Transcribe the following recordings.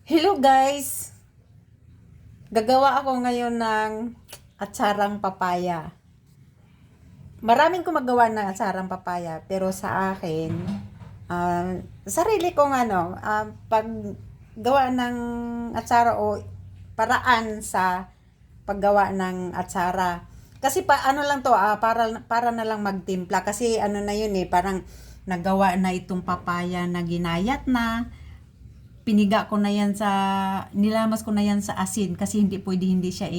Hello guys! Gagawa ako ngayon ng atsarang papaya. Maraming gumagawa ng atsarang papaya, pero sa akin, sarili kong paggawa ng atsara o paraan sa paggawa ng atsara. Kasi ano lang to, para na lang magtimpla. Kasi ano na yun parang nagawa na itong papaya na ginayat na, piniga ko na yan nilamas ko na yan sa asin kasi hindi pwede hindi siya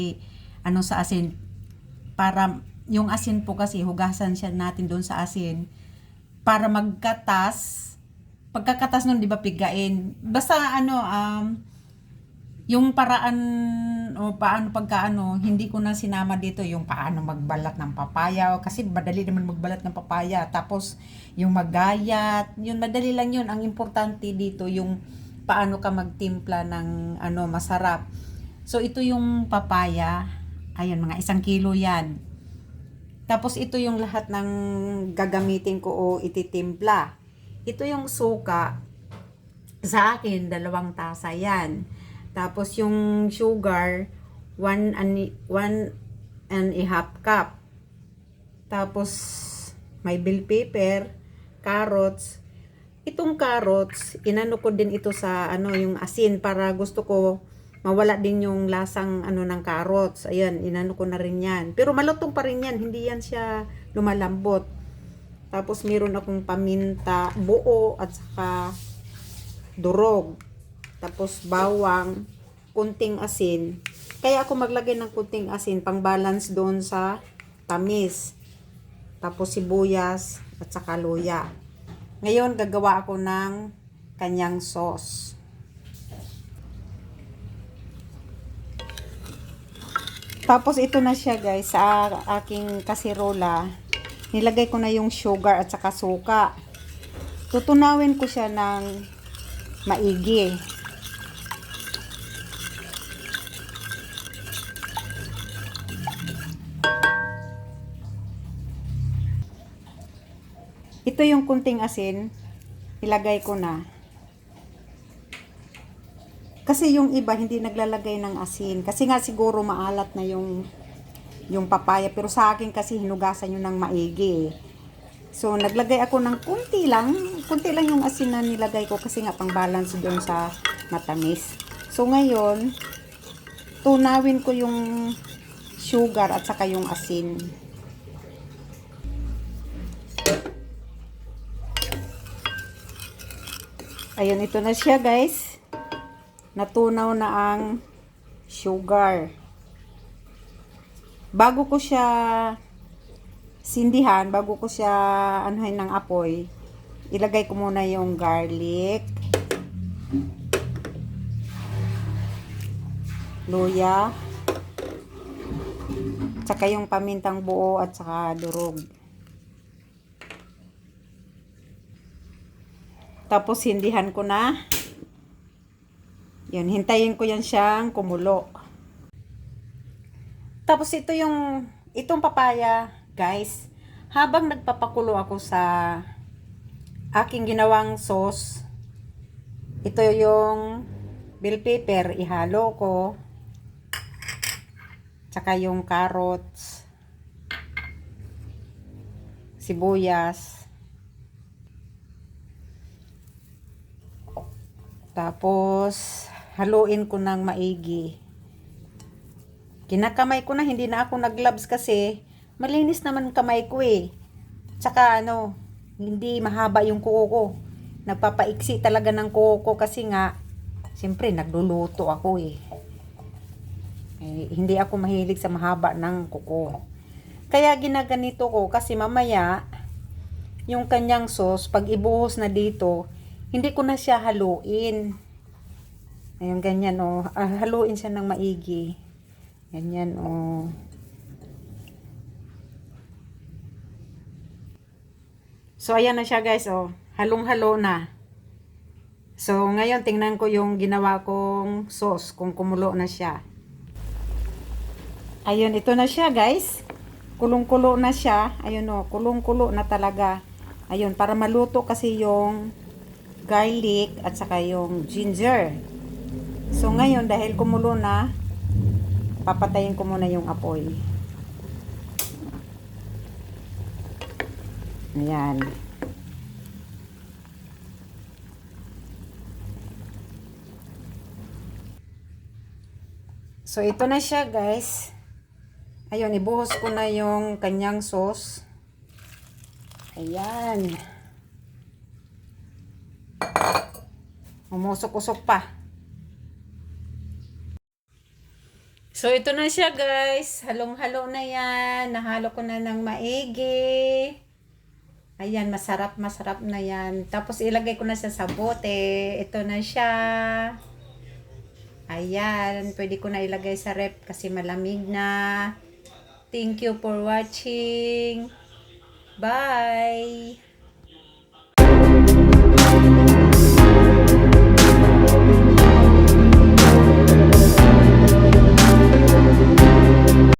sa asin para yung asin po kasi hugasan siya natin doon sa asin para magkatas. Pagkakatas nun, di ba, pigain. Basta yung paraan o paano hindi ko na sinama dito yung paano magbalat ng papaya kasi madali naman magbalat ng papaya. Tapos yung magayat, yun madali lang yun. Ang importante dito yung paano ka magtimpla ng masarap. So ito yung papaya. Ayun, mga 1 kilo yan. Tapos ito yung lahat ng gagamitin ko o ititimpla. Ito yung suka. Sa akin, 2 tasa yan. Tapos yung sugar, 1 and a half cup. Tapos may bell pepper, carrots. Itong carrots, inano ko din ito sa yung asin para gusto ko mawala din yung lasang ng carrots. Ayan, inano ko na rin yan. Pero malutong pa rin yan, hindi yan siya lumalambot. Tapos meron akong paminta, buo at saka durog. Tapos bawang, kunting asin. Kaya ako maglagay ng kunting asin pang balance doon sa tamis. Tapos sibuyas at saka luya. Ngayon, gagawa ako ng kanyang sauce. Tapos ito na siya guys, sa aking kasirola. Nilagay ko na yung sugar at saka suka. Tutunawin ko siya ng maigi. Ito yung kunting asin, ilagay ko na. Kasi yung iba hindi naglalagay ng asin. Kasi nga siguro maalat na yung papaya. Pero sa akin kasi hinugasan yun ng maigi. So naglagay ako ng kunti lang yung asin na nilagay ko kasi nga pang balance doon sa matamis. So ngayon, tunawin ko yung sugar at saka yung asin. Ayun, ito na siya guys. Natunaw na ang sugar. Bago ko siya sindihan, bago ko siya anuhin ng apoy, ilagay ko muna yung garlic, luya, tsaka yung pamintang buo at saka durog. Tapos hindihan ko na. Yun, hintayin ko yan siyang kumulo. Tapos itong papaya, guys, habang nagpapakulo ako sa aking ginawang sauce, ito yung bell pepper, ihalo ko. Tsaka yung carrots, sibuyas. Tapos haluin ko ng maigi. Kinakamay ko na, hindi na ako nag-gloves kasi malinis naman kamay ko Tsaka hindi mahaba yung kuko ko. Nagpapaiksi talaga ng kuko ko kasi nga siyempre nagluluto ako hindi ako mahilig sa mahaba ng kuko. Kaya ginaganito ko kasi mamaya yung kanyang sauce pag ibuhos na dito, hindi ko na siya haluin. Ayun, ganyan haluin siya ng maigi. Ganyan So ayan na siya guys halong-halo na. So ngayon tingnan ko yung ginawa kong sauce kung kumulo na siya. Ayun, ito na siya guys. Kulong-kulo na siya. Ayun kulong-kulo na talaga. Ayun, para maluto kasi yung garlic at saka yung ginger. So ngayon, dahil kumulo na, papatayin ko muna yung apoy. Ayan. So ito na siya, guys. Ayun, ibuhos ko na yung kanyang sauce. Ayan. Umusok-usok pa. So ito na siya, guys. Halong-halo na yan. Nahalo ko na ng maigi. Ayan, masarap na yan. Tapos ilagay ko na siya sa bote. Ito na siya. Ayan, pwede ko na ilagay sa ref kasi malamig na. Thank you for watching. Bye!